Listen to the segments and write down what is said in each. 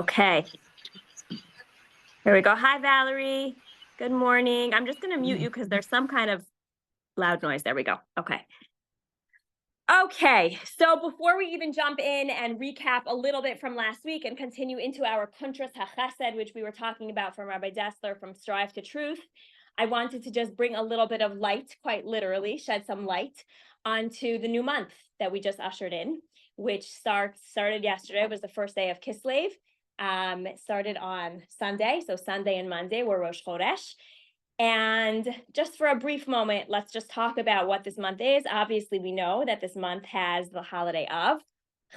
Okay, here we go. Hi, Valerie. Good morning. I'm just going to mute you because there's some kind of loud noise. There we go. Okay. Okay, so before we even jump in and recap a little bit from last week and continue into our Kuntras HaChesed, which we were talking about from Rabbi Dessler from Strive to Truth, I wanted to just bring a little bit of light, quite literally, shed some light onto the new month that we just ushered in, which started yesterday, was the first day of Kislev. It started on Sunday, so Sunday and Monday were Rosh Chodesh. And just for a brief moment, let's just talk about what this month is. Obviously, we know that this month has the holiday of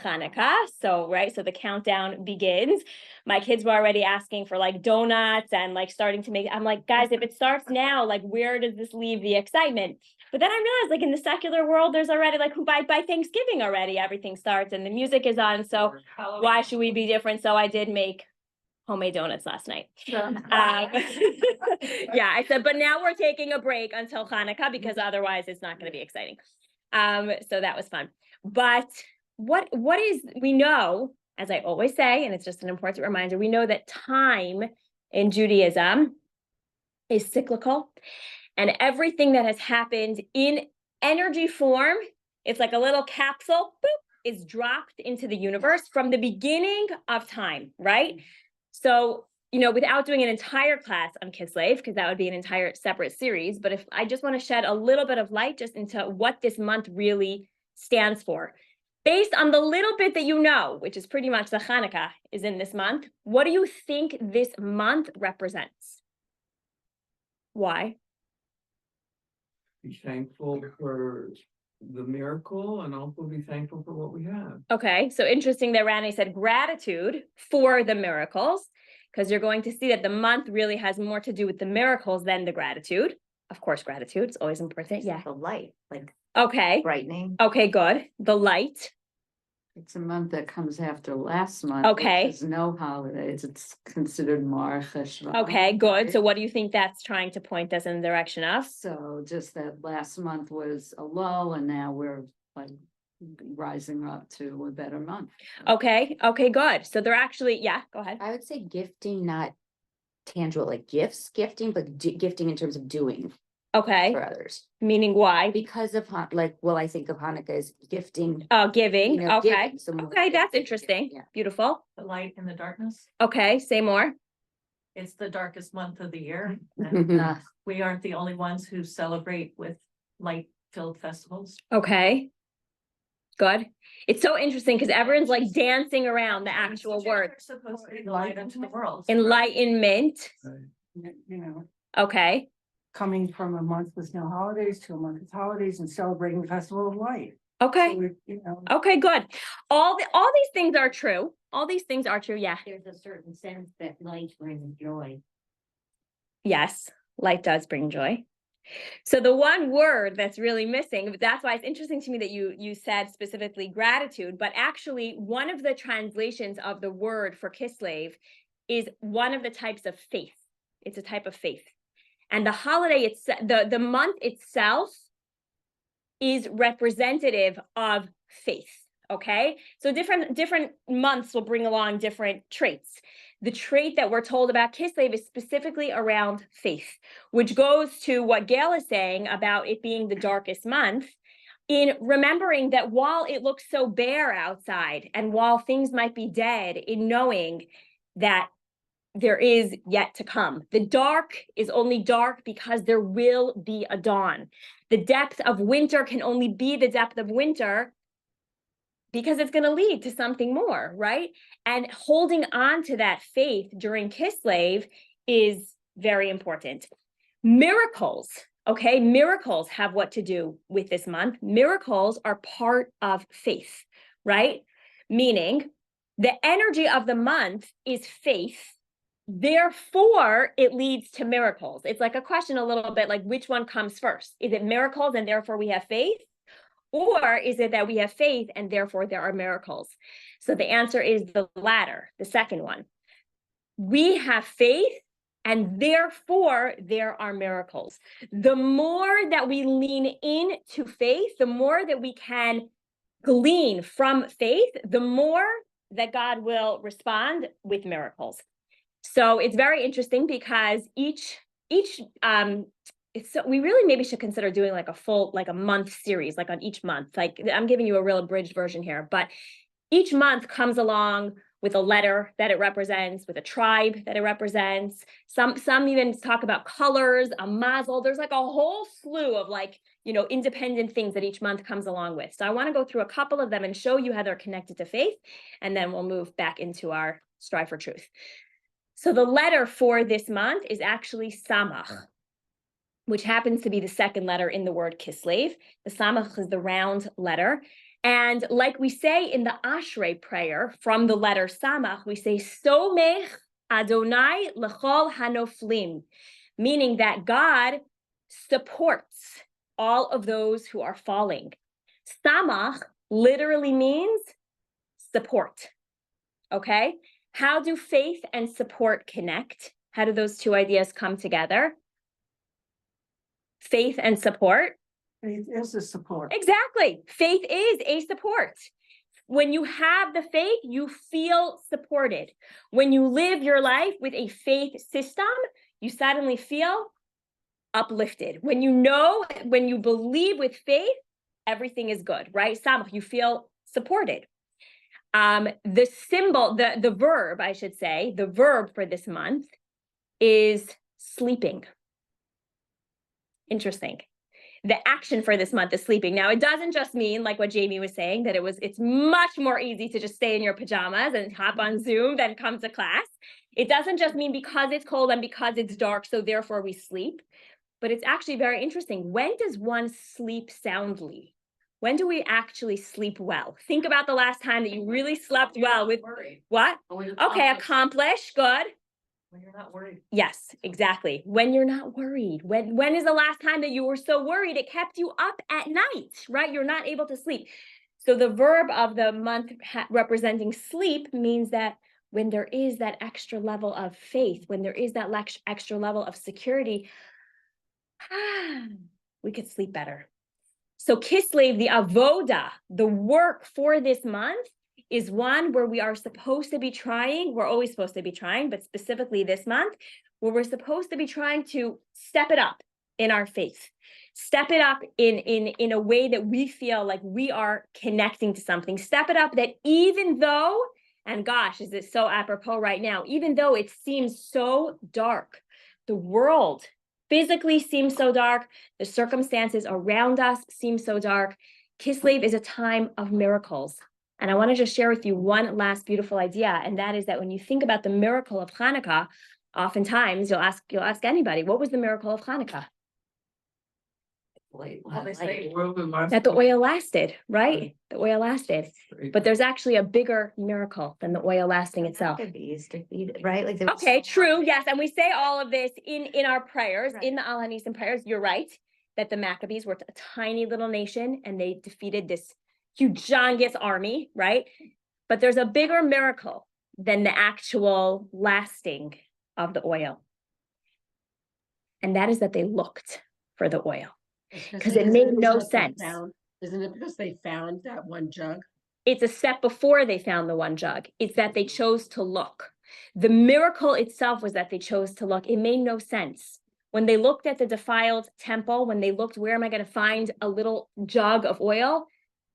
Hanukkah. So the countdown begins. My kids were already asking for like donuts and like starting to make, I'm like, guys, if it starts now, like where does this leave the excitement? But then I realized like in the secular world, there's already like by Thanksgiving already, everything starts and the music is on. So why should we be different? So I did make homemade donuts last night. Yeah, I said, but now we're taking a break until Hanukkah because otherwise it's not going to be exciting. So that was fun. But what is, we know, as I always say, and it's just an important reminder, we know that time in Judaism is cyclical, and everything that has happened in energy form, it's like a little capsule, boop, is dropped into the universe from the beginning of time, right? So, without doing an entire class on Kislev, because that would be an entire separate series, but if I just want to shed a little bit of light just into what this month really stands for, based on the little bit that you know, which is pretty much the Hanukkah is in this month, what do you think this month represents? Why? Be thankful for the miracle and also be thankful for what we have. Okay, so interesting that Rani said gratitude for the miracles, because you're going to see that the month really has more to do with the miracles than the gratitude. Of course, gratitude is always important. Yeah. The light, like okay, brightening. Okay, good. The light. It's a month that comes after last month. Okay. There's no holidays. It's considered Mar Cheshvan. Okay, good. So what do you think that's trying to point us in the direction of? So just that last month was a lull and now we're like rising up to a better month. Okay, good. So they're actually, yeah, go ahead. I would say gifting, not tangible, like gifting, but gifting in terms of doing Okay, for others. meaning why? Because of I think of Hanukkah as gifting. Giving. Okay. Giving, so more Okay, that's gifting. interesting. Yeah. Beautiful. The light in the darkness. Okay, say more. It's the darkest month of the year. Mhm. And we aren't the only ones who celebrate with light-filled festivals. Okay. Good. It's so interesting because everyone's like dancing around the actual word. We're supposed to be the light unto the world. Enlightenment. You know, Okay. coming from a month with no holidays to a month with holidays and celebrating the Festival of Light. Okay. So we, Okay, good. All these things are true. All these things are true. Yeah. There's a certain sense that light brings joy. Yes. Light does bring joy. So the one word that's really missing, that's why it's interesting to me that you said specifically gratitude, but actually one of the translations of the word for Kislev is one of the types of faith. It's a type of faith. And the holiday itself, the month itself is representative of faith. Okay, so different months will bring along different traits. The trait that we're told about Kislev is specifically around faith, which goes to what Gail is saying about it being the darkest month, in remembering that while it looks so bare outside and while things might be dead, in knowing that there is yet to come. The dark is only dark because there will be a dawn. The depth of winter can only be the depth of winter because it's going to lead to something more, right? And holding on to that faith during Kislev is very important. Miracles, okay? Miracles have what to do with this month. Miracles are part of faith, right? Meaning the energy of the month is faith. Therefore, it leads to miracles. It's like a question a little bit like which one comes first? Is it miracles and therefore we have faith? Or is it that we have faith and therefore there are miracles? So the answer is the latter, the second one. We have faith and therefore there are miracles. The more that we lean into faith, the more that we can glean from faith, the more that God will respond with miracles. So it's very interesting because each we really maybe should consider doing like a full, like a month series, like on each month. Like I'm giving you a real abridged version here, but each month comes along with a letter that it represents, with a tribe that it represents. Some even talk about colors, a mazel. There's like a whole slew of like, independent things that each month comes along with. So I want to go through a couple of them and show you how they're connected to faith, and then we'll move back into our strive for truth. So the letter for this month is actually Samach, which happens to be the second letter in the word Kislev. The Samach is the round letter. And like we say in the Ashrei prayer from the letter Samach, we say, Somech Adonai L'chol Hanoflim, meaning that God supports all of those who are falling. Samach literally means support, okay? How do faith and support connect? How do those two ideas come together? Faith and support. Faith is a support. Exactly. Faith is a support. When you have the faith, you feel supported. When you live your life with a faith system, you suddenly feel uplifted. When you believe with faith, everything is good, right? Samach, you feel supported. The symbol, the verb, I should say, the verb for this month is sleeping. Interesting. The action for this month is sleeping. Now, it doesn't just mean, like what Jamie was saying, that it's much more easy to just stay in your pajamas and hop on Zoom than come to class. It doesn't just mean because it's cold and because it's dark, so therefore we sleep. But it's actually very interesting. When does one sleep soundly? When do we actually sleep well? Think about the last time that you really slept well with what? Okay, accomplish, good. When you're not worried. Yes, exactly. When you're not worried. When is the last time that you were so worried it kept you up at night, right? You're not able to sleep. So the verb of the month representing sleep means that when there is that extra level of faith, when there is that extra level of security, we could sleep better. So Kislev, the avoda, the work for this month, is one where we are supposed to be trying. We're always supposed to be trying, but specifically this month, where we're supposed to be trying to step it up in our faith, step it up in a way that we feel like we are connecting to something, step it up that even though, and gosh, is it so apropos right now, even though it seems so dark, the world physically seems so dark, the circumstances around us seem so dark, Kislev is a time of miracles. And I want to just share with you one last beautiful idea, and that is that when you think about the miracle of Hanukkah, oftentimes you'll ask anybody, what was the miracle of Hanukkah? That the oil lasted, right? The oil lasted. But there's actually a bigger miracle than the oil lasting itself. Maccabees defeated, right? Like there was- Okay, true, yes, and we say all of this in our prayers, in the Al Hanisim prayers. You're right, that the Maccabees were a tiny little nation, and they defeated this humongous army, right? But there's a bigger miracle than the actual lasting of the oil. And that is that they looked for the oil, because it made no sense. Isn't it because they found that one jug? It's a step before they found the one jug. It's that they chose to look. The miracle itself was that they chose to look. It made no sense. When they looked at the defiled temple, when they looked, where am I going to find a little jug of oil?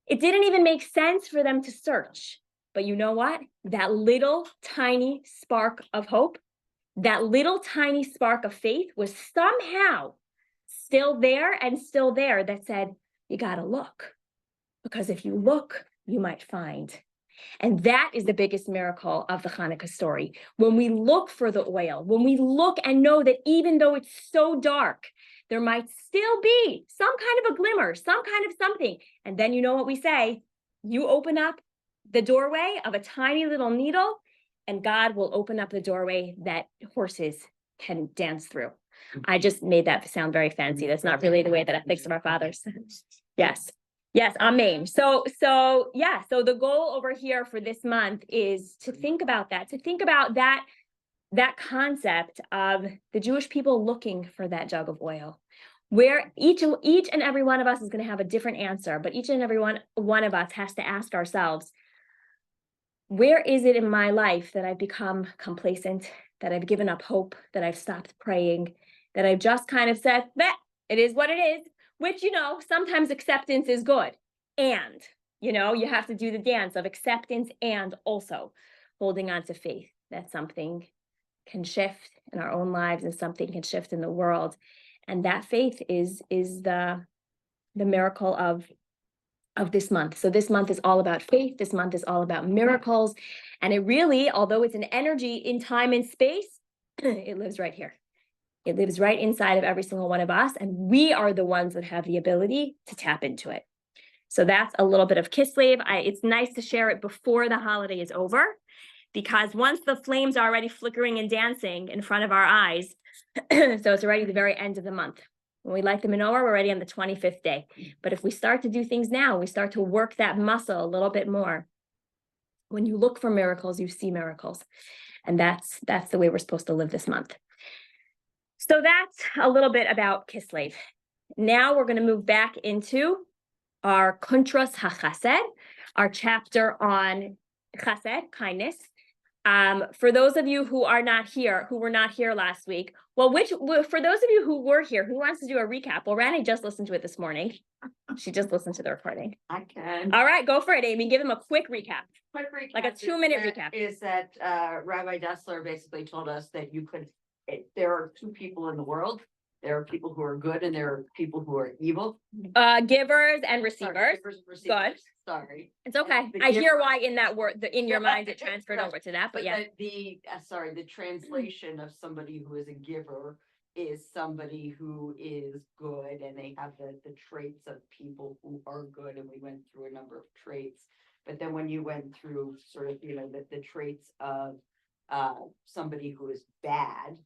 It didn't even make sense for them to search. But you know what? That little tiny spark of hope, that little tiny spark of faith was somehow still there that said, you got to look. Because if you look, you might find. And that is the biggest miracle of the Hanukkah story. When we look for the oil, when we look and know that even though it's so dark, there might still be some kind of a glimmer, some kind of something. And then you know what we say, you open up the doorway of a tiny little needle, and God will open up the doorway that horses can dance through. I just made that sound very fancy. That's not really the way that I think of our fathers. Yes. Yes, amen. So the goal over here for this month is to think about that, that concept of the Jewish people looking for that jug of oil, where each and every one of us is going to have a different answer, but each and every one of us has to ask ourselves, where is it in my life that I've become complacent, that I've given up hope, that I've stopped praying, that I've just kind of said, that it is what it is, which, sometimes acceptance is good. And, you have to do the dance of acceptance and also holding on to faith that something can shift in our own lives and something can shift in the world. And that faith is the miracle of this month. So this month is all about faith. This month is all about miracles. And it really, although it's an energy in time and space, it lives right here. It lives right inside of every single one of us. And we are the ones that have the ability to tap into it. So that's a little bit of Kislev. It's nice to share it before the holiday is over, because once the flames are already flickering and dancing in front of our eyes, so it's already the very end of the month. When we light the menorah, we're already on the 25th day. But if we start to do things now, we start to work that muscle a little bit more. When you look for miracles, you see miracles. And that's the way we're supposed to live this month. So that's a little bit about Kislev. Now we're going to move back into our Kuntras HaChesed, our chapter on Chesed, kindness. For those of you who were not here last week, for those of you who were here, who wants to do a recap? Well, Rani just listened to it this morning. She just listened to the recording. I can. All right, go for it, Amy. Give them a quick recap. Quick recap. Like a 2-minute recap. Is that Rabbi Dessler basically told us that there are two people in the world. There are people who are good and there are people who are evil. Givers and receivers. Sorry, givers and receivers. Good. Sorry. It's okay. The I hear giver- why in that word, in your mind, it transferred Right. over to that, but yeah. The translation of somebody who is a giver is somebody who is good and they have the traits of people who are good, and we went through a number of traits. But then when you went through sort of, the traits of somebody who is bad,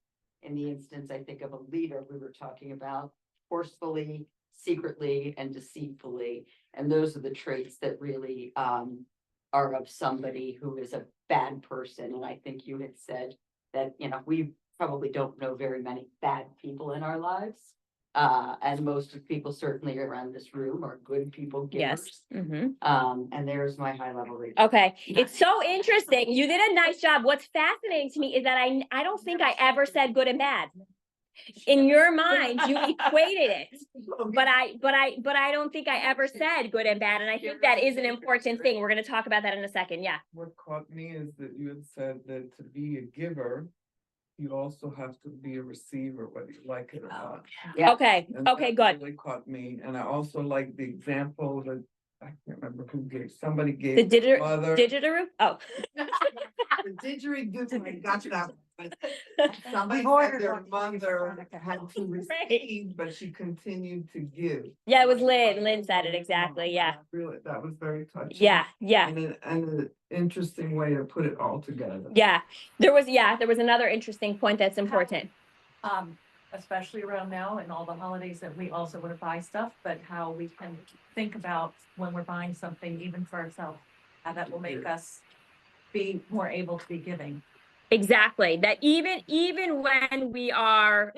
in the instance, I think of a leader, we were talking about forcefully, secretly, and deceitfully. And those are the traits that really are of somebody who is a bad person. And I think you had said that, we probably don't know very many bad people in our lives. And most of people certainly around this room are good people, Yes. givers. Mhm. And there's my high level reading. Okay, it's so interesting. You did a nice job. What's fascinating to me is that I don't think I ever said good and bad. In your mind, you equated it, but I don't think I ever said good and bad, and I think that is an important thing. We're going to talk about that in a second. Yeah. What caught me is that you had said that to be a giver, you also have to be a receiver, whether you like it or not. Yeah. Okay. And Okay. that Good. really caught me, and I also like the example that, I can't remember who gave, somebody The gave mother. didgeridoo. Oh. The didgeridoo, I got that, but somebody We've said ordered their one. mother had to Right. receive, but she continued to give. Yeah, it was Lynn. Lynn said it exactly. Yeah. Really, that was very touching. Yeah. Yeah. And an interesting way to put it all together. Yeah. There was another interesting point that's important. Especially around now and all the holidays that we also want to buy stuff, but how we can think about when we're buying something, even for ourselves, how that will make us be more able to be giving. Exactly. That even when we are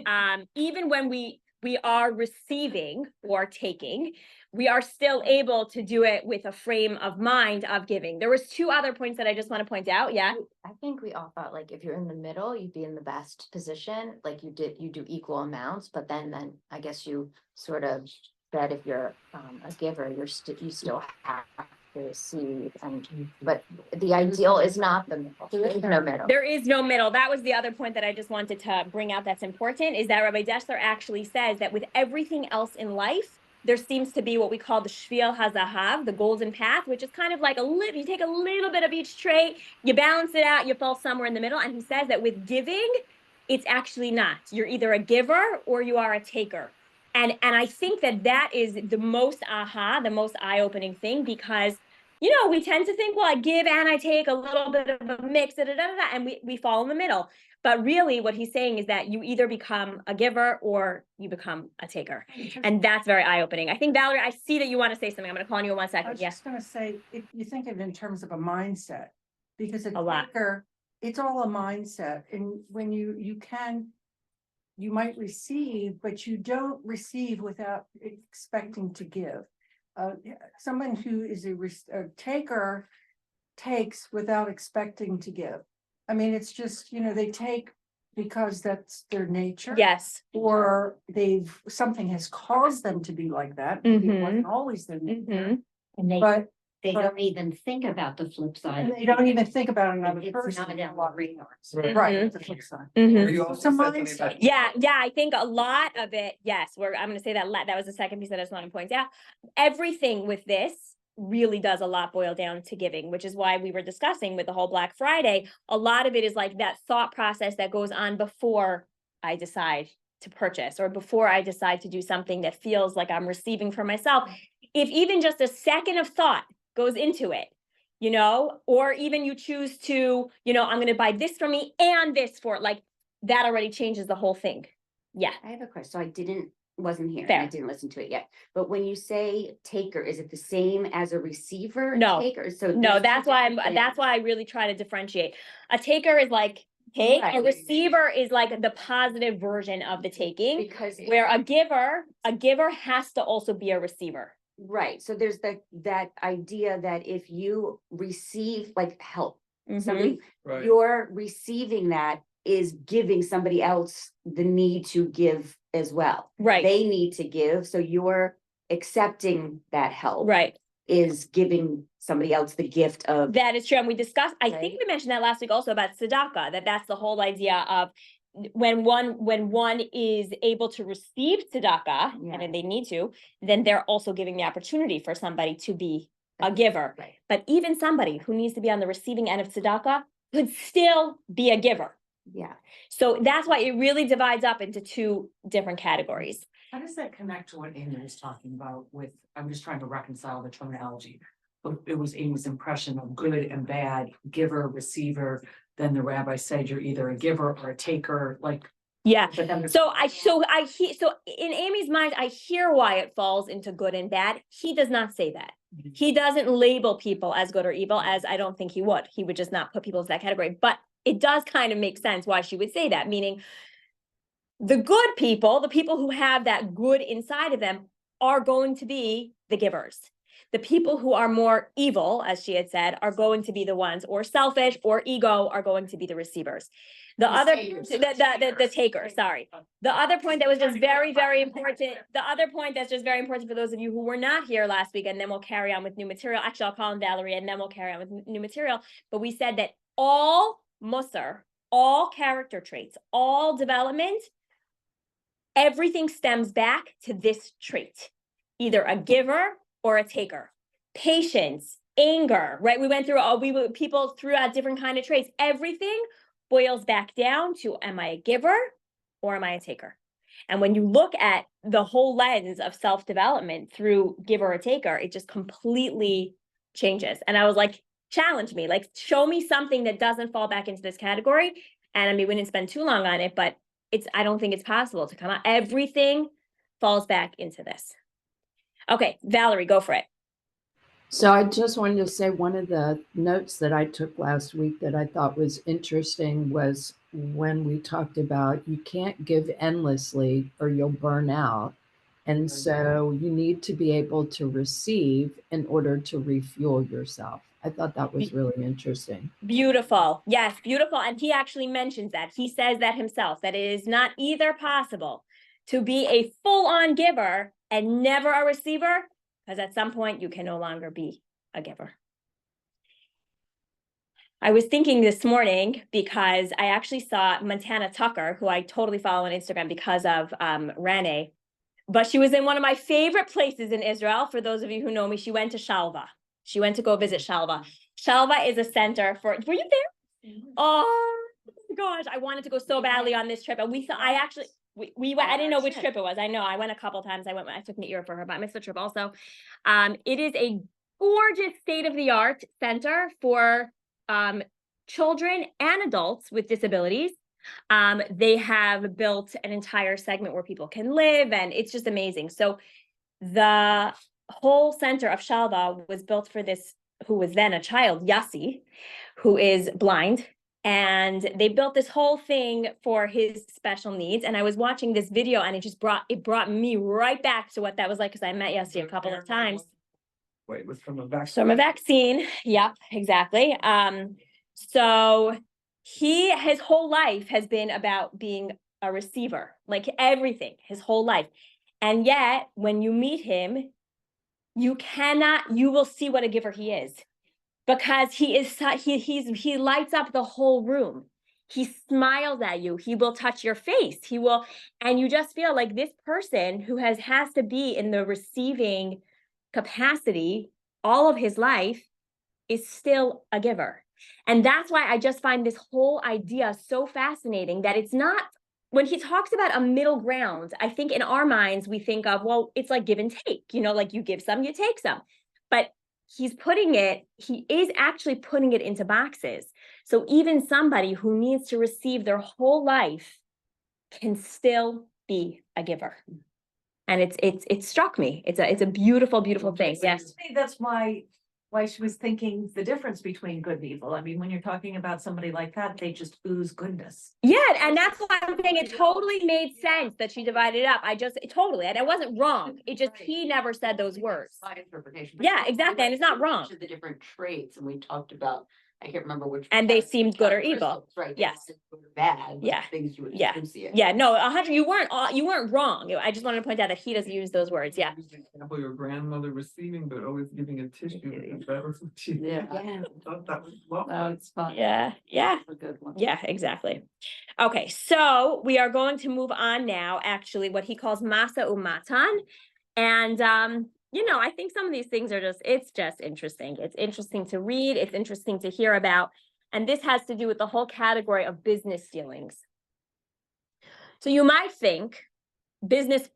receiving or taking, we are still able to do it with a frame of mind of giving. There was 2 other points that I just want to point out. Yeah. I think we all thought like if you're in the middle, you'd be in the best position, like you do equal amounts, but then I guess you sort of said if you're a giver, you still have to receive, but the ideal is not the middle. There is no middle. There is no middle. That was the other point that I just wanted to bring out that's important, is that Rabbi Dessler actually says that with everything else in life, there seems to be what we call the Shvil HaZahav, the golden path, which is kind of like you take a little bit of each trait, you balance it out, you fall somewhere in the middle. And he says that with giving, it's actually not. You're either a giver or you are a taker. And I think that is the most the most eye-opening thing, because we tend to think, well, I give and I take a little bit of a mix, and we fall in the middle. But really what he's saying is that you either become a giver or you become a taker. And that's very eye-opening. I think, Valerie, I see that you want to say something. I'm going to call on you in 1 I second. was Yes. just gonna say, if you think of it in terms of a mindset, because a A lot. taker, it's all a mindset, and when you might receive, but you don't receive without expecting to give. Someone who is a taker takes without expecting to give. I mean, it's just, they take because that's their nature. Yes. Or something has caused them to be like that. Maybe it wasn't always their nature, And but they don't even think about the flip side. and they don't even think about another It's person. not a on lot. their radar. Right, the flip side. Mhm. Or you It's also a said something mindset. about- Yeah, I think a lot of it, yes, I'm gonna say that, that was the second piece that I just want to point out. Everything with this really does a lot boil down to giving, which is why we were discussing with the whole Black Friday. A lot of it is like that thought process that goes on before I decide to purchase, or before I decide to do something that feels like I'm receiving for myself. If even just a second of thought goes into it, or even you choose to, I'm gonna buy this for me and this for, like, that already changes the whole thing. Yeah. I have a question. So wasn't here, and Fair. I didn't listen to it yet. But when you say taker, is it the same as a receiver? No. Taker, so. No, there's two that's why different that's why I really try to differentiate. A taker is like take, a Right. receiver is like the positive version of the taking, things. Because. where a giver has to also be a receiver. Right, so there's that idea that if you receive like help, Mhm. somebody, Right. you're receiving that is giving somebody else the need to give as well. Right, They need to give, so you're accepting that help. right. Is giving somebody else the gift of. That is true. And we discussed, I think Right. we mentioned that last week also about tzedakah, that's the whole idea of when one is able to receive tzedakah, and Yeah. then they need to, then they're also giving the opportunity for somebody to be a giver. Right. But even somebody who needs to be on the receiving end of tzedakah could still be a giver. Yeah. So that's why it really divides up into two different categories. How does that connect to what Amy was talking about with, I'm just trying to reconcile the terminology. But it was Amy's impression of good and bad, giver, receiver, then the rabbi said you're either a giver or a taker, like. Yeah. But then. So in Amy's mind, I hear why it falls into good and bad. He does not say that. Mhm. He doesn't label people as good or evil, as I don't think he would. He would just not put people into that category. But it does kind of make sense why she would say that, meaning the good people, the people who have that good inside of them, are going to be the givers. The people who are more evil, as she had said, are going to be the ones, or selfish or ego, are going to be the receivers. The other, the takers, sorry. The other point that was just very, very important, the other point that's just very important for those of you who were not here last week, and then we'll carry on with new material. Actually, I'll call on Valerie and then we'll carry on with new material. But we said that all Musar, all character traits, all development, everything stems back to this trait, either a giver or a taker. Patience, anger, right? We went through people threw out different kind of traits. Everything boils back down to, am I a giver or am I a taker? And when you look at the whole lens of self-development through giver or taker, it just completely changes. And I was like, challenge me, like show me something that doesn't fall back into this category. And I mean, we didn't spend too long on it, but I don't think it's possible to come out. Everything falls back into this. Okay, Valerie, go for it. So I just wanted to say one of the notes that I took last week that I thought was interesting was when we talked about you can't give endlessly or you'll burn out. And so you need to be able to receive in order to refuel yourself. I thought that was really interesting. Beautiful. Yes, beautiful. And he actually mentions that. He says that himself, that it is not either possible to be a full-on giver and never a receiver, because at some point you can no longer be a giver. I was thinking this morning because I actually saw Montana Tucker, who I totally follow on Instagram because of Rene, but she was in one of my favorite places in Israel. For those of you who know me, she went to Shalva. She went to go visit Shalva. Shalva is a center for, were you there? Oh my gosh, I wanted to go so badly on this trip. And we thought, we went, I didn't know which trip it was. I know, I went a couple times. I took Meir for her bat mitzvah trip also. It is a gorgeous state-of-the-art center for children and adults with disabilities. They have built an entire segment where people can live, and it's just amazing. So the whole center of Shalva was built for this, who was then a child, Yassi, who is blind. And they built this whole thing for his special needs. And I was watching this video and it brought me right back to what that was like, because I met Yassi a couple of times. Wait, it was from a vaccine. From a vaccine. Yep, exactly. So his whole life has been about being a receiver, like everything, his whole life. And yet, when you meet him, you will see what a giver he is, because he lights up the whole room. He smiles at you. He will touch your face. And you just feel like this person who has to be in the receiving capacity all of his life is still a giver. And that's why I just find this whole idea so fascinating, that it's not, when he talks about a middle ground, I think in our minds, we think of, well, it's like give and take, like you give some, you take some. But he is actually putting it into boxes. So even somebody who needs to receive their whole life can still be a giver. And it struck me. It's a beautiful, beautiful thing. Yes. I think that's why she was thinking the difference between good and evil. I mean, when you're talking about somebody like that, they just ooze goodness. Yeah, and that's why I'm saying it totally made sense that she divided it up. Totally, and I wasn't wrong. It just, he never said those words. My interpretation. but Yeah, you're exactly, and it's not each wrong. of the different traits, and we talked about, I can't remember which. And they one. seemed good or evil. Crystals, right? they Yes. said good or bad. Yeah. Things you would Yeah. associate. Yeah, no, 100, you weren't wrong. I just wanted to point out that he doesn't use those words. Yeah. Use the example, your grandmother receiving, but always giving a tissue. Because that was what she. Yeah. I thought that was lovely. No, it's fun. Yeah, yeah. That's a good one. Yeah, exactly. Okay, so we are going to move on now, actually, what he calls Masa Umatan. And, I think some of these things it's just interesting. It's interesting to read. It's interesting to hear about. And this has to do with the whole category of business dealings. So you might think business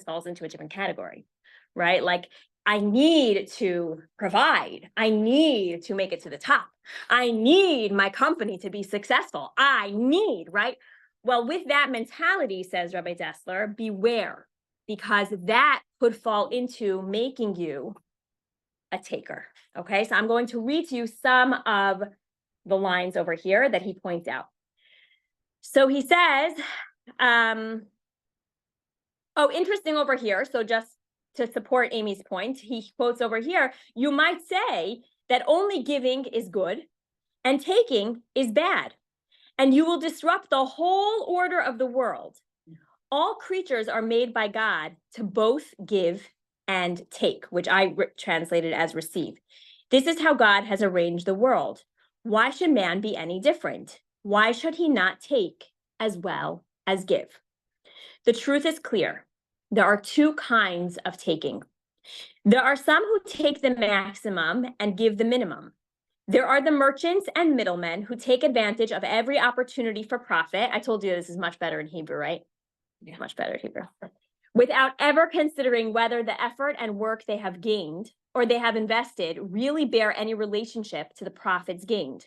falls into a different category, right? Like, I need to provide. I need to make it to the top. I need my company to be successful. Right? Well, with that mentality, says Rabbi Dessler, beware, because that could fall into making you a taker. Okay, so I'm going to read to you some of the lines over here that he points out. So he says, interesting over here. So just to support Amy's point, he quotes over here, you might say that only giving is good and taking is bad, and you will disrupt the whole order of the world. All creatures are made by God to both give and take, which I translated as receive. This is how God has arranged the world. Why should man be any different? Why should he not take as well as give? The truth is clear. There are two kinds of taking. There are some who take the maximum and give the minimum. There are the merchants and middlemen who take advantage of every opportunity for profit. I told you this is much better in Hebrew, right? Yeah. Much better in Hebrew. Without ever considering whether the effort and work they have gained or they have invested really bear any relationship to the profits gained.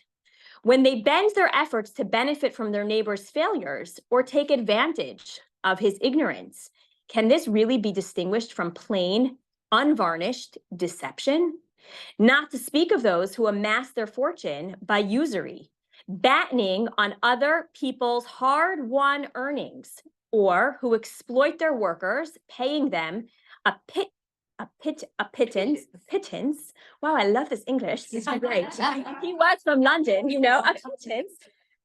When they bend their efforts to benefit from their neighbor's failures or take advantage of his ignorance, can this really be distinguished from plain, unvarnished deception? Not to speak of those who amass their fortune by usury, battening on other people's hard-won earnings, or who exploit their workers, paying them a pittance. Wow, I love this English. This is great. He was from London,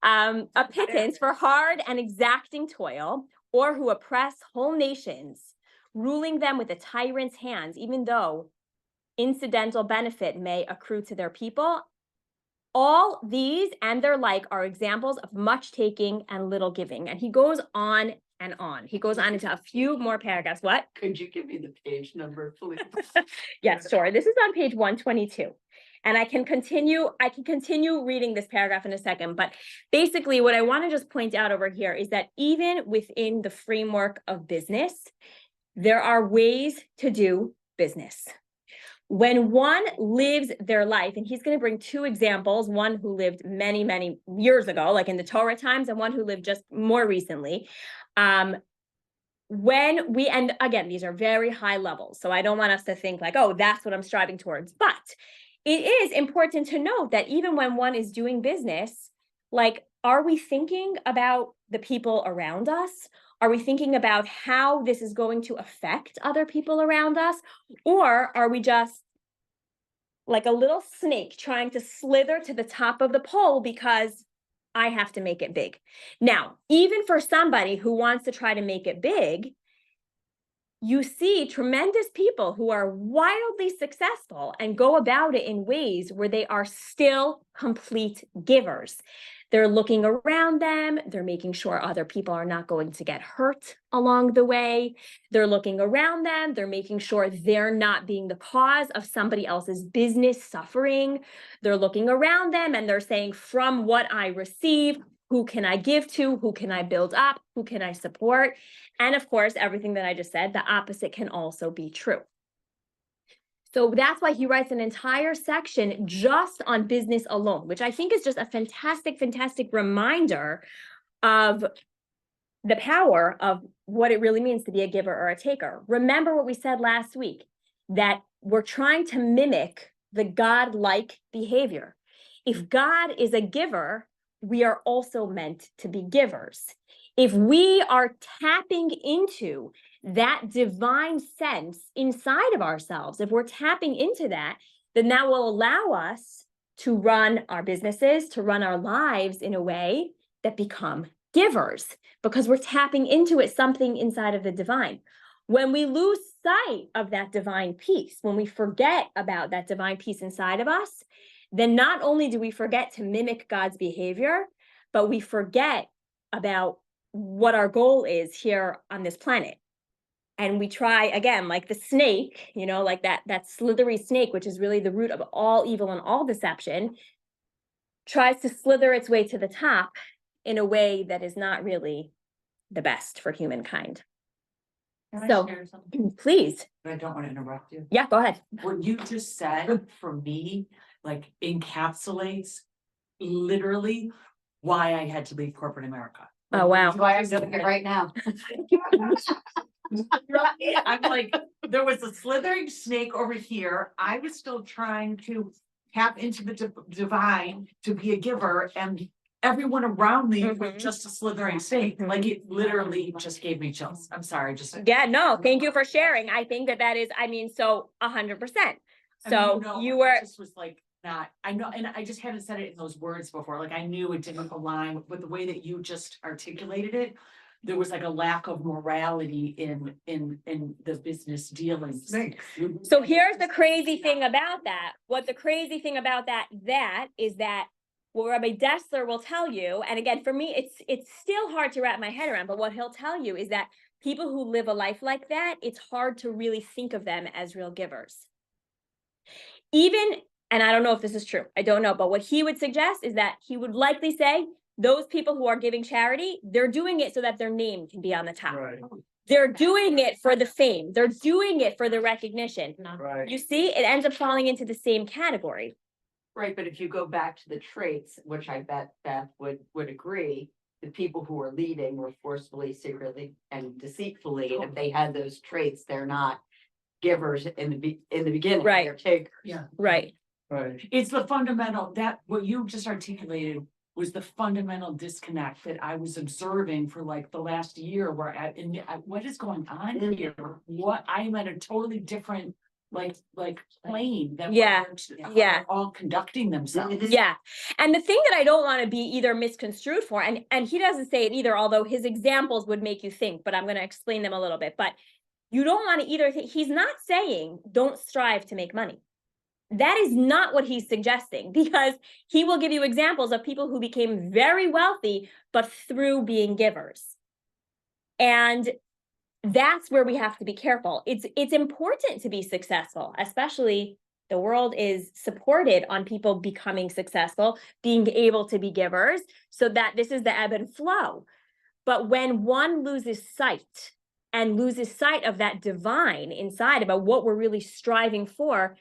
a pittance for hard and exacting toil, or who oppress whole nations, ruling them with a tyrant's hands, even though incidental benefit may accrue to their people. All these and their like are examples of much taking and little giving. And he goes on and on. He goes on into a few more paragraphs. What? Could you give me the page number, please? Yes, sure. This is on page 122. And I can continue reading this paragraph in a second. But basically, what I want to just point out over here is that even within the framework of business, there are ways to do business. When one lives their life, and he's going to bring two examples, one who lived many, many years ago, like in the Torah times, and one who lived just more recently. And again, these are very high levels, so I don't want us to think like, oh, that's what I'm striving towards. But it is important to note that even when one is doing business, like, are we thinking about the people around us? Are we thinking about how this is going to affect other people around us? Or are we just like a little snake trying to slither to the top of the pole because I have to make it big? Now, even for somebody who wants to try to make it big, you see tremendous people who are wildly successful and go about it in ways where they are still complete givers. They're looking around them. They're making sure other people are not going to get hurt along the way. They're looking around them. They're making sure they're not being the cause of somebody else's business suffering. They're looking around them and they're saying, from what I receive, who can I give to? Who can I build up? Who can I support? And of course, everything that I just said, the opposite can also be true. So that's why he writes an entire section just on business alone, which I think is just a fantastic, fantastic reminder of the power of what it really means to be a giver or a taker. Remember what we said last week, that we're trying to mimic the God-like behavior. If God is a giver, we are also meant to be givers. If we are tapping into that divine sense inside of ourselves, if we're tapping into that, then that will allow us to run our businesses, to run our lives in a way that become givers, because we're tapping into it, something inside of the divine. When we lose sight of that divine piece, when we forget about that divine piece inside of us, then not only do we forget to mimic God's behavior, but we forget about what our goal is here on this planet. And we try, again, like the snake, you know, like that slithery snake, which is really the root of all evil and all deception, tries to slither its way to the top in a way that is not really the best for humankind. Can I So, share something? please. I don't want to interrupt you. Yeah, go ahead. What you just said for me, like encapsulates literally why I had to leave corporate America. Oh, wow. Why I'm doing it right now. I'm like, there was a slithering snake over here. I was still trying to tap into the divine to be a giver, and everyone around me was Mhm. just a slithering snake. Like it literally just gave me chills. I'm sorry, just. Yeah, no, thank you for sharing. I think that is, I mean, so 100%. So you were, I just was like, not, I know, and I just hadn't said it in those words before. Like I knew it didn't align with the way that you just articulated it. There was like a lack of morality in the business dealings. Snakes. so here's the crazy thing about that. What the crazy thing about that is that what Rabbi Dessler will tell you, and again, for me, it's still hard to wrap my head around, but what he'll tell you is that people who live a life like that, it's hard to really think of them as real givers. Even, and I don't know if this is true, I don't know, but what he would suggest is that he would likely say, those people who are giving charity, they're doing it so that their name can be on the top. Right, They're doing it for the fame. They're doing it for the recognition. right. You see, it ends up falling into the same category. Right, but if you go back to the traits, which I bet Beth would agree, the people who are leading were forcefully, secretly, and deceitfully, and if they had those traits, they're not givers in the beginning. Right. They're takers. Yeah. Right. Right. It's the fundamental, that what you just articulated was the fundamental disconnect that I was observing for like the last year where what is going on here? What, I am at a totally different like plane than. Yeah, how yeah. they're all conducting themselves. Yeah. And the thing that I don't want to be either misconstrued for, and he doesn't say it either, although his examples would make you think, but I'm going to explain them a little bit. But you don't want to either, he's not saying don't strive to make money. That is not what he's suggesting, because he will give you examples of people who became very wealthy, but through being givers. And that's where we have to be careful. It's important to be successful, especially the world is supported on people becoming successful, being able to be givers, so that this is the ebb and flow. But when one loses sight of that divine inside about what we're really striving for,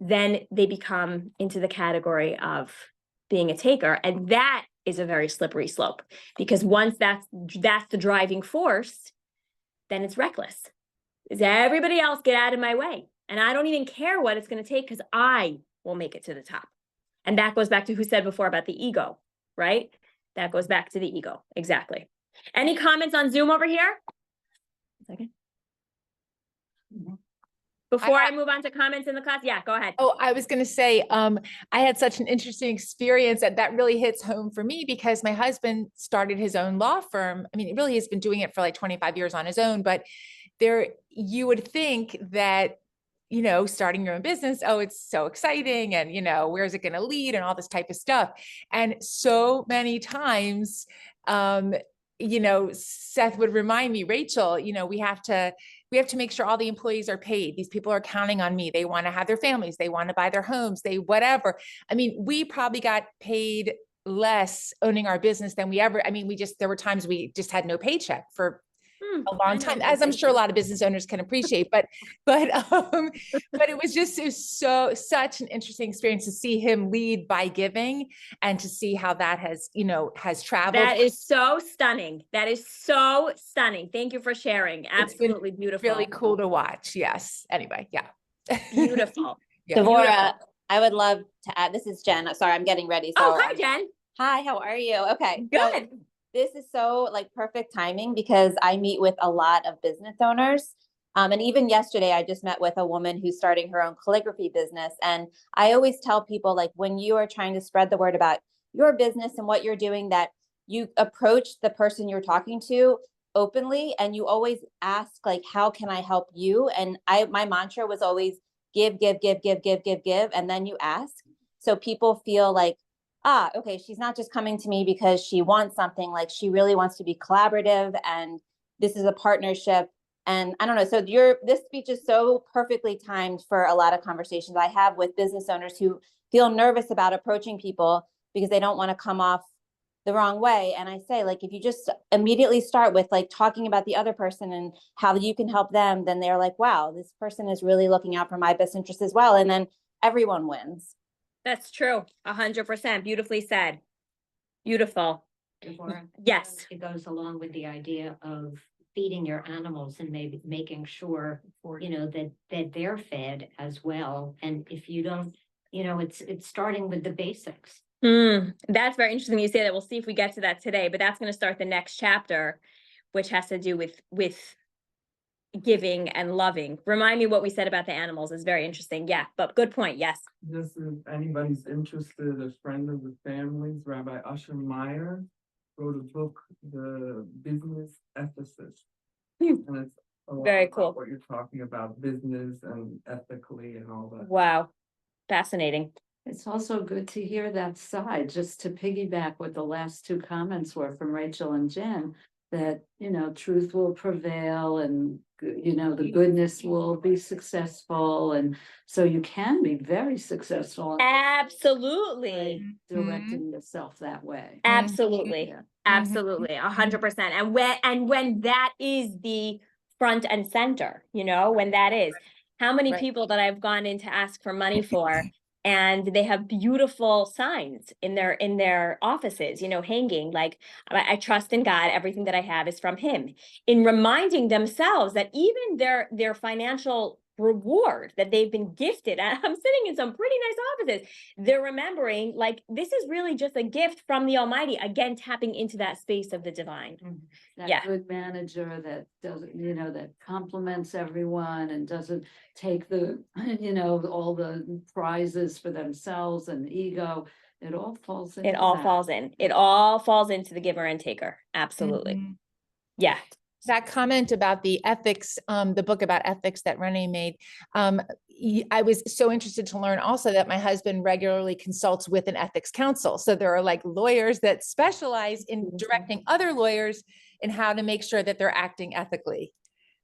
then they become into the category of being a taker. And that is a very slippery slope, because once that's the driving force, then it's reckless. Is everybody else get out of my way? And I don't even care what it's going to take, because I will make it to the top. And that goes back to who said before about the ego, right? That goes back to the ego. Exactly. Any comments on Zoom over here? Second. Before I move on to comments in the class, yeah, go ahead. Oh, I was gonna say, I had such an interesting experience that really hits home for me because my husband started his own law firm. I mean, it really has been doing it for like 25 years on his own, but you would think that, starting your own business, oh, it's so exciting and, where's it gonna lead and all this type of stuff. And so many times, Seth would remind me, Rachel, we have to make sure all the employees are paid. These people are counting on me. They want to have their families. They want to buy their homes. They whatever. I mean, we probably got paid less owning our business than there were times we just had no paycheck for a long time, as I'm sure a lot of business owners can appreciate, but it was such an interesting experience to see him lead by giving and to see how that has traveled. That is so stunning. That is so stunning. Thank you for sharing. Absolutely beautiful. Really cool to watch. Yes. Anyway. Yeah. Beautiful. Yeah. Devorah, I would love to add, this is Jen. Sorry, I'm getting ready. So Oh, hi, Jen. hi, how are you? Okay. Good. So this is so perfect timing because I meet with a lot of business owners. And even yesterday, I just met with a woman who's starting her own calligraphy business. And I always tell people, when you are trying to spread the word about your business and what you're doing, that you approach the person you're talking to openly and you always ask, how can I help you? And my mantra was always give, give, give, give, give, give, give, and then you ask. So people feel okay, she's not just coming to me because she wants something, she really wants to be collaborative and this is a partnership. And I don't know, so this speech is so perfectly timed for a lot of conversations I have with business owners who feel nervous about approaching people because they don't want to come off the wrong way. And I say, if you just immediately start with talking about the other person and how you can help them, then they're wow, this person is really looking out for my best interest as well. And then everyone wins. That's true. 100%. Beautifully said. Beautiful. Devorah, Yes. it goes along with the idea of feeding your animals and maybe making sure, that they're fed as well. And if you don't, it's starting with the basics. That's very interesting you say that. We'll see if we get to that today, but that's going to start the next chapter, which has to do with giving and loving. Remind me what we said about the animals is very interesting. Yeah, but good point. Yes. Just if anybody's interested, a friend of the family's, Rabbi Usher Meyer, wrote a book, The Business Ethicist. And it's a lot Very about cool. what you're talking about, business and ethically and all that. Wow. Fascinating. It's also good to hear that side, just to piggyback what the last two comments were from Rachel and Jen, that, truth will prevail and, the goodness will be successful. And so you can be very successful. Absolutely. Directing yourself that way. Absolutely. Yeah. Absolutely. 100%. And when that is the front and center, when that is, how many Right. people that I've gone in to ask for money for, and they have beautiful signs in their offices, hanging I trust in God, everything that I have is from him, in reminding themselves that even their financial reward that they've been gifted, and I'm sitting in some pretty nice offices, they're remembering this is really just a gift from the Almighty, again tapping into that space of the divine. That Yeah. good manager that doesn't, that compliments everyone and doesn't take the, all the prizes for themselves and ego. It all falls into It all that. falls in. It all falls into the giver and taker. Absolutely. Mhm. Yeah. That comment about the ethics, the book about ethics that Renee made, I was so interested to learn also that my husband regularly consults with an ethics counsel. So there are lawyers that specialize in directing other lawyers in how to make sure that they're acting ethically.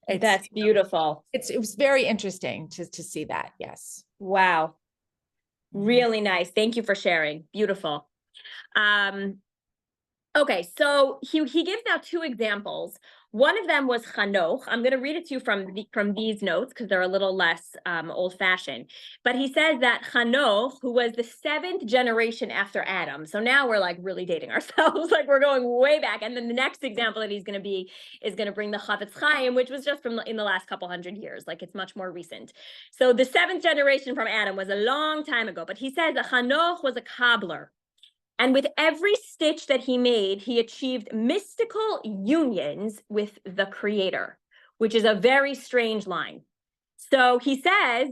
That's beautiful. It was very interesting to see that. Yes. Wow. Really nice. Thank you for sharing. Beautiful. Okay, so he gives now two examples. One of them was Chanoch. I'm going to read it to you from these notes because they're a little less old-fashioned. But he says that Chanoch, who was the 7th generation after Adam, so now we're really dating ourselves, we're going way back. And then the next example that he's going to be is going to bring the Chavetz Chaim, which was just in the last couple hundred years, it's much more recent. So the 7th generation from Adam was a long time ago. But he says that Chanoch was a cobbler. And with every stitch that he made, he achieved mystical unions with the Creator, which is a very strange line. So he says,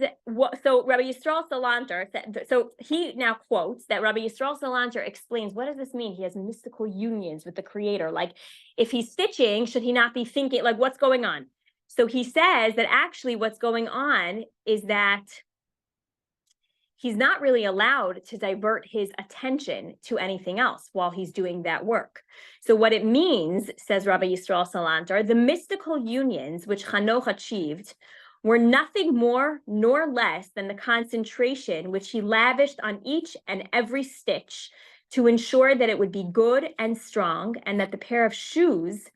so Rabbi Yisrael Salanter said, so he now quotes that Rabbi Yisrael Salanter explains, what does this mean? He has mystical unions with the Creator. Like, if he's stitching, should he not be thinking, like, what's going on? So he says that actually what's going on is that he's not really allowed to divert his attention to anything else while he's doing that work. So what it means, says Rabbi Yisrael Salanter, the mystical unions which Hanoch achieved were nothing more nor less than the concentration which he lavished on each and every stitch to ensure that it would be good and strong, and that the pair of shoes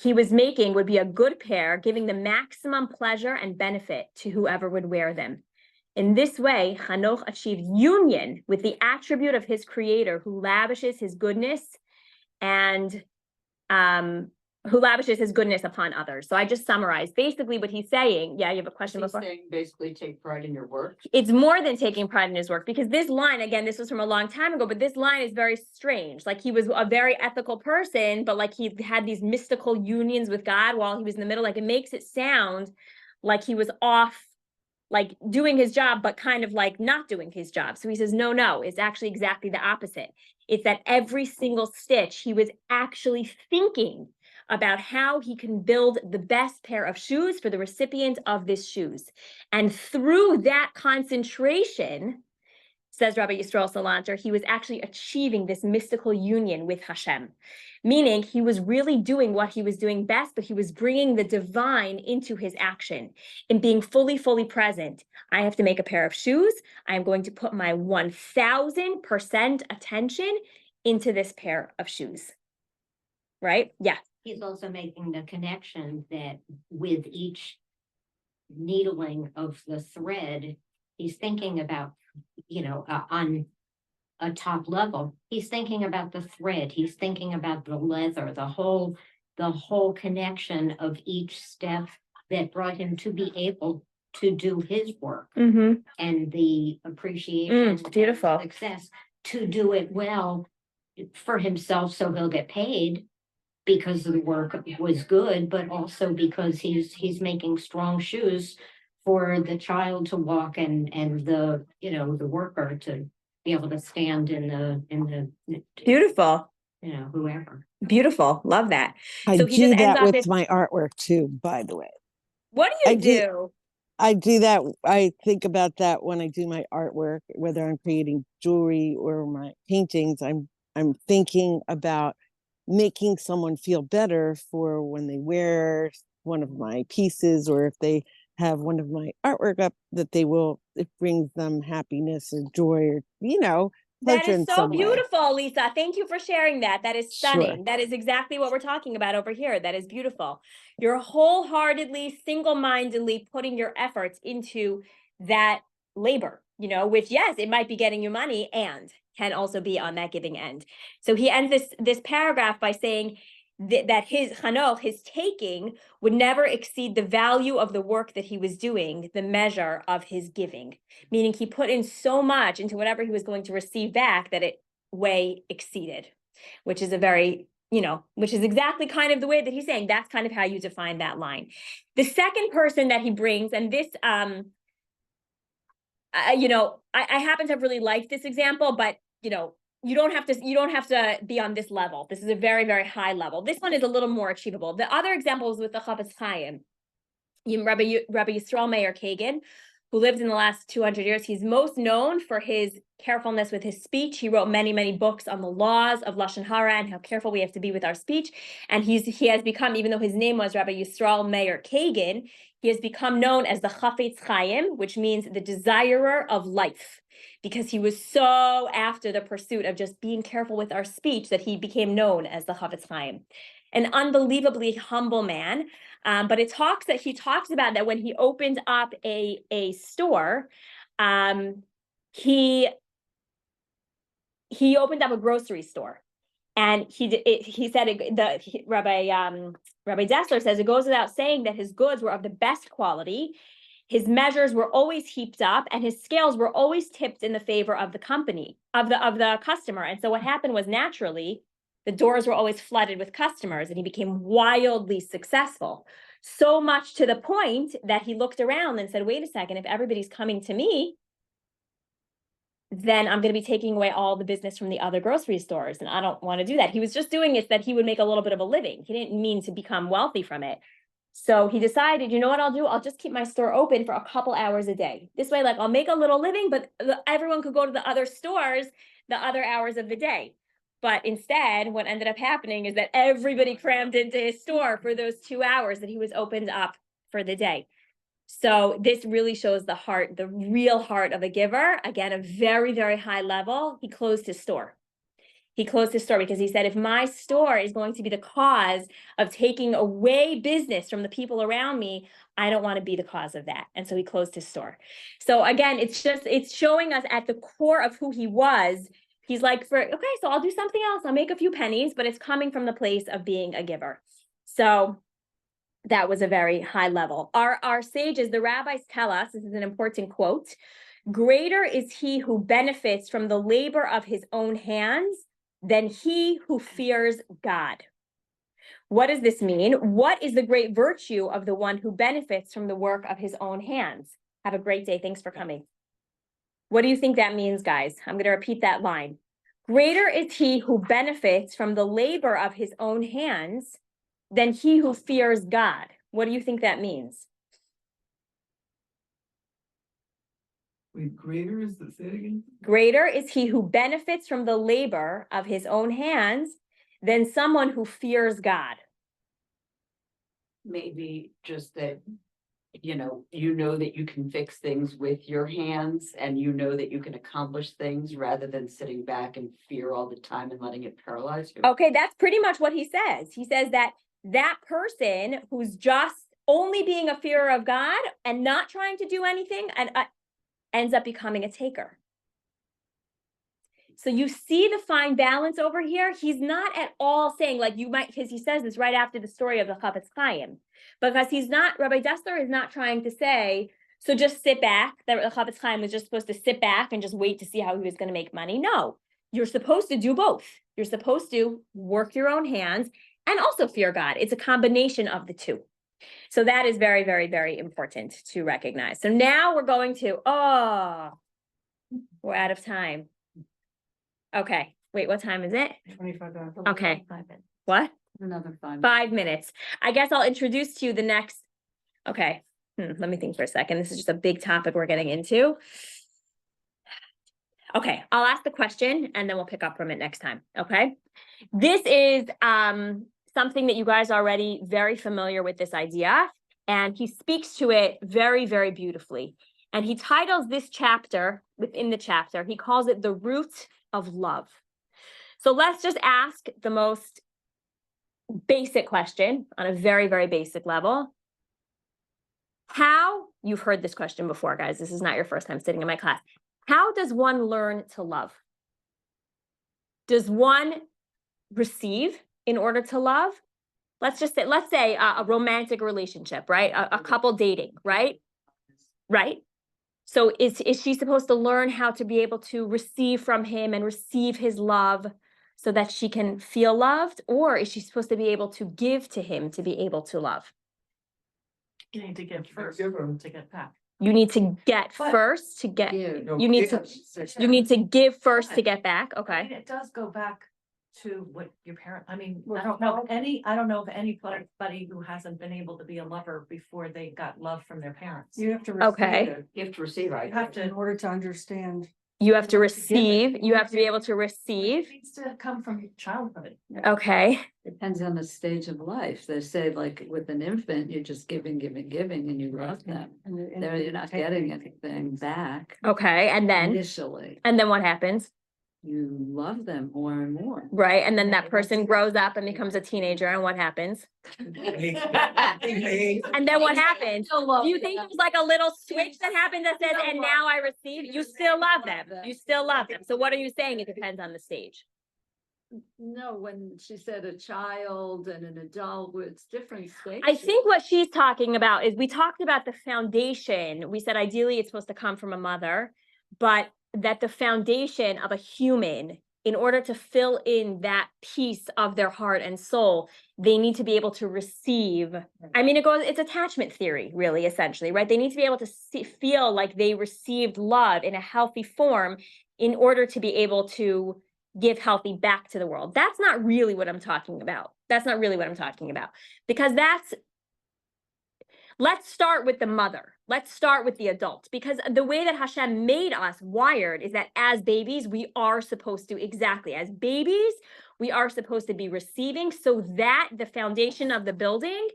he was making would be a good pair, giving the maximum pleasure and benefit to whoever would wear them. In this way, Hanoch achieved union with the attribute of his Creator, who lavishes his goodness and upon others. So I just summarized basically what he's saying. Yeah, you have a question He's before? saying basically take pride in your work. It's more than taking pride in his work, because this line, again, this was from a long time ago, but this line is very strange. Like, he was a very ethical person, but like he had these mystical unions with God while he was in the middle. Like, it makes it sound like he was off, like doing his job, but kind of like not doing his job. So he says, no, it's actually exactly the opposite. It's that every single stitch, he was actually thinking about how he can build the best pair of shoes for the recipient of this shoes. And through that concentration, says Rabbi Yisrael Salanter, he was actually achieving this mystical union with Hashem, meaning he was really doing what he was doing best, but he was bringing the divine into his action and being fully present. I have to make a pair of shoes. I am going to put my 1000% attention into this pair of shoes. Right? Yeah. He's also making the connection that with each needling of the thread, he's thinking about, on a top level, he's thinking about the thread, he's thinking about the leather, the whole connection of each step that brought him to be able to do his work, and the appreciation, beautiful, and success to do it well for himself, so he'll get paid because the work was good, but also because he's making strong shoes for the child to walk and the, the worker to be able to stand in the beautiful, whoever. Beautiful. Love that. I So he do just ends that off with this, my artwork too, by the way. what do you I do- do? I do that. I think about that when I do my artwork, whether I'm creating jewelry or my paintings. I'm thinking about making someone feel better for when they wear one of my pieces, or if they have one of my artwork up, that it brings them happiness or joy, or That pleasure is in so some way. beautiful, Lisa. Thank you for sharing that. That is stunning. Sure. That is exactly what we're talking about over here. That is beautiful. You're wholeheartedly, single-mindedly putting your efforts into that labor, which, yes, it might be getting you money and can also be on that giving end. So he ends this paragraph by saying that his Hanoch, his taking, would never exceed the value of the work that he was doing, the measure of his giving. Meaning he put in so much into whatever he was going to receive back that it way exceeded, which is a very, which is exactly kind of the way that he's saying, that's kind of how you define that line. The second person that he brings, and this, I happen to have really liked this example, but, you don't have to be on this level. This is a very, very high level. This one is a little more achievable. The other example is with the Chafetz Chaim, Rabbi Yisrael Meir Kagan, who lived in the last 200 years. He's most known for his carefulness with his speech. He wrote many, many books on the laws of Lashon Hara and how careful we have to be with our speech. And he has become, even though his name was Rabbi Yisrael Meir Kagan, he has become known as the Chafetz Chaim, which means the desirer of life, because he was so after the pursuit of just being careful with our speech that he became known as the Chafetz Chaim. An unbelievably humble man. But he talks about that when he opened up a store, he opened up a grocery store, and he said Rabbi Dessler says it goes without saying that his goods were of the best quality. His measures were always heaped up and his scales were always tipped in the favor of the company, of the customer. And so what happened was naturally, the doors were always flooded with customers and he became wildly successful. So much to the point that he looked around and said, wait a second, if everybody's coming to me, then I'm going to be taking away all the business from the other grocery stores. And I don't want to do that. He was just doing it so that he would make a little bit of a living. He didn't mean to become wealthy from it. So he decided, you know what I'll do? I'll just keep my store open for a couple hours a day. This way, like I'll make a little living, but everyone could go to the other stores the other hours of the day. But instead, what ended up happening is that everybody crammed into his store for those 2 hours that he was opened up for the day. So this really shows the heart, the real heart of a giver. Again, a very, very high level. He closed his store. He closed his store because he said, if my store is going to be the cause of taking away business from the people around me, I don't want to be the cause of that. And so he closed his store. So again, it's showing us at the core of who he was. He's like, okay, so I'll do something else. I'll make a few pennies, but it's coming from the place of being a giver. So that was a very high level. Our sages, the rabbis tell us, this is an important quote, greater is he who benefits from the labor of his own hands than he who fears God. What does this mean? What is the great virtue of the one who benefits from the work of his own hands? Have a great day. Thanks for coming. What do you think that means, guys? I'm going to repeat that line. Greater is he who benefits from the labor of his own hands than he who fears God. What do you think that means? Wait, greater is the, say it again? Greater is he who benefits from the labor of his own hands than someone who fears God. Maybe just that, you know that you can fix things with your hands and you know that you can accomplish things rather than sitting back and fear all the time and letting it paralyze you. Okay, that's pretty much what he says. He says that that person who's just only being a fearer of God and not trying to do anything and ends up becoming a taker. So you see the fine balance over here. He's not at all saying like you might, because he says this right after the story of the Chafetz Chaim, because he's not, Rabbi Dessler is not trying to say, so just sit back, that the Chafetz Chaim was just supposed to sit back and just wait to see how he was going to make money. No, you're supposed to do both. You're supposed to work your own hands and also fear God. It's a combination of the two. So that is very, very, very important to recognize. So now we're going to, we're out of time. Okay, wait, what time is it? 25 hours. Okay, what? Another 5 minutes. 5 minutes. I guess I'll introduce to you the next, okay, let me think for a second. This is just a big topic we're getting into. Okay, I'll ask the question and then we'll pick up from it next time, okay? This is something that you guys are already very familiar with this idea, and he speaks to it very, very beautifully. And he titles this chapter, within the chapter, he calls it the root of love. So let's just ask the most basic question on a very, very basic level. How, you've heard this question before, guys, this is not your first time sitting in my class. How does one learn to love? Does one receive in order to love? Let's say a romantic relationship, right? A couple dating, right? Right? So is she supposed to learn how to be able to receive from him and receive his love so that she can feel loved? Or is she supposed to be able to give to him to be able to love? You need to give first Give her. to get back. You need to get But- first to get, Give. you need to give first to get back, I okay? mean, it does go back to what your parent, I mean, Well, I don't know of anybody who hasn't been able to be a lover before they got love from their parents. You have to Okay. receive it You have to receive, I You have in to, order to understand. You have to You have to give it. receive, you have to be able to it receive, needs to come from childhood. okay? Depends on the stage of life. They say like with an infant, you're just giving, and you love them. And There, you're not getting anything back Okay, and then initially. what happens? You love them more and more. Right, and then that person grows up and becomes a teenager, and what happens? And then what happens? Do you think there's like a little switch that happens that says, and now I receive? You still love them. You still love them. So what are you saying? It depends on the stage. No, when she said a child and an adult, it's different stages. I think what she's talking about is we talked about the foundation. We said ideally it's supposed to come from a mother, but that the foundation of a human, in order to fill in that piece of their heart and soul, they need to be able to receive. I mean, it's attachment theory, really, essentially, right? They need to be able to feel like they received love in a healthy form in order to be able to give healthy back to the world. That's not really what I'm talking about. That's not really what I'm talking about. Because let's start with the mother. Let's start with the adult. Because the way that Hashem made us wired is that as babies, we are supposed to, exactly, as babies, we are supposed to be receiving so that the foundation of the building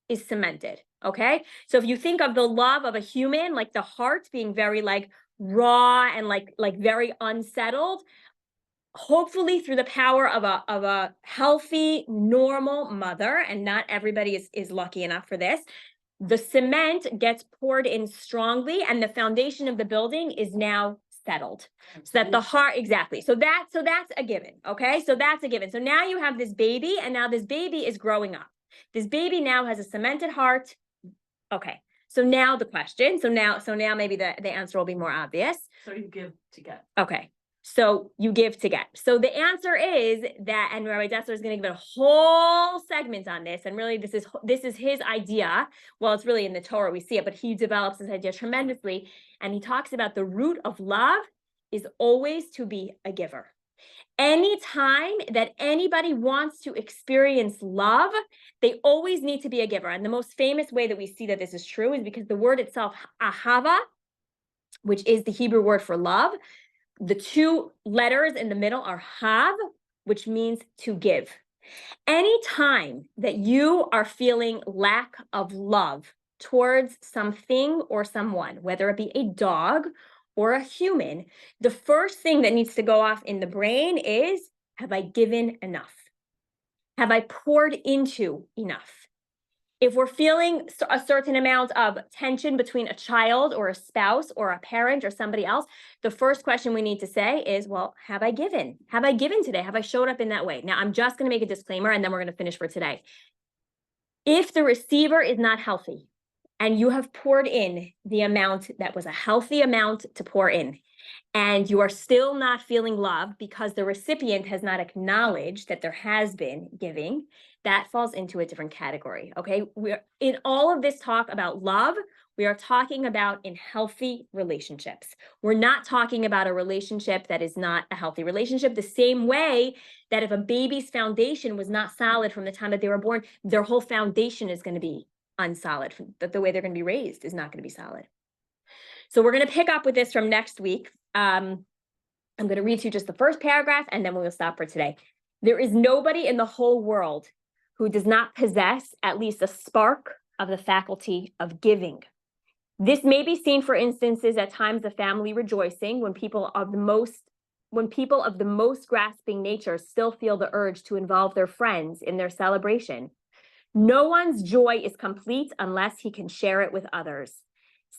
is cemented, okay? So if you think of the love of a human, like the heart being very like raw and like very unsettled, hopefully through the power of a healthy, normal mother, and not everybody is lucky enough for this, the cement gets poured in strongly and the foundation of the building is now settled. So that the heart, exactly. So that's a given, okay? So that's a given. So now you have this baby and now this baby is growing up. This baby now has a cemented heart. Okay. So now the question, so now maybe the answer will be more obvious. So you give to get. Okay. So you give to get. So the answer is that, and Rabbi Dessler is going to give a whole segment on this. And really, this is his idea. Well, it's really in the Torah, we see it, but he develops this idea tremendously. And he talks about the root of love is always to be a giver. Anytime that anybody wants to experience love, they always need to be a giver. And the most famous way that we see that this is true is because the word itself, ahava, which is the Hebrew word for love, the two letters in the middle are hav, which means to give. Anytime that you are feeling lack of love towards something or someone, whether it be a dog or a human, the first thing that needs to go off in the brain is, have I given enough? Have I poured into enough? If we're feeling a certain amount of tension between a child or a spouse or a parent or somebody else, the first question we need to say is, well, have I given? Have I given today? Have I showed up in that way? Now, I'm just going to make a disclaimer and then we're going to finish for today. If the receiver is not healthy and you have poured in the amount that was a healthy amount to pour in, and you are still not feeling love because the recipient has not acknowledged that there has been giving, that falls into a different category, okay? We're in all of this talk about love, we are talking about in healthy relationships. We're not talking about a relationship that is not a healthy relationship, the same way that if a baby's foundation was not solid from the time that they were born, their whole foundation is going to be unsolid, that the way they're going to be raised is not going to be solid. So we're going to pick up with this from next week. I'm going to read to you just the first paragraph and then we will stop for today. There is nobody in the whole world who does not possess at least a spark of the faculty of giving. This may be seen, for instances, at times of family rejoicing when people of the most grasping nature still feel the urge to involve their friends in their celebration. No one's joy is complete unless he can share it with others.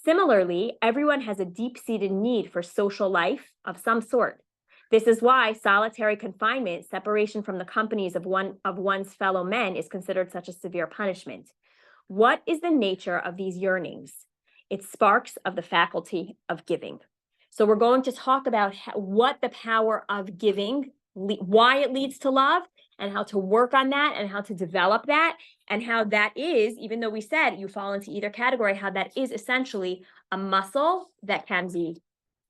Similarly, everyone has a deep-seated need for social life of some sort. This is why solitary confinement, separation from the companies of one's fellow men, is considered such a severe punishment. What is the nature of these yearnings? It's sparks of the faculty of giving. So we're going to talk about what the power of giving, why it leads to love, and how to work on that and how to develop that, and how that is, even though we said you fall into either category, how that is essentially a muscle that can be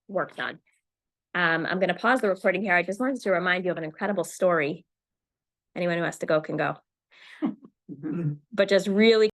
worked on. I'm going to pause the recording here. I just wanted to remind you of an incredible story. Anyone who has to go can go. But just really